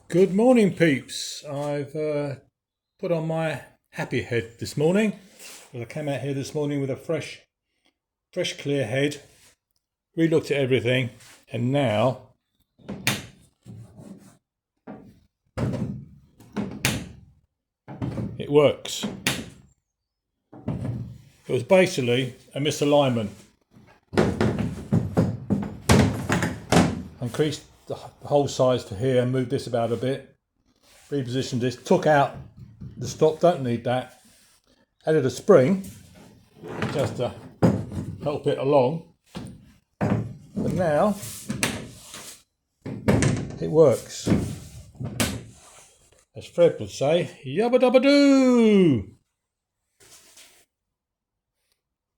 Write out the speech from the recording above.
Good morning, peeps. I've put on my happy head this morning. Well, I came out here this morning with a fresh, clear head. Re-looked at everything, and now it works. It was basically a misalignment. I increased the hole size for here, moved this about a bit, repositioned this, took out the stop, don't need that, added a spring just to help it along, but now it works. As Fred would say, yabba dabba doo!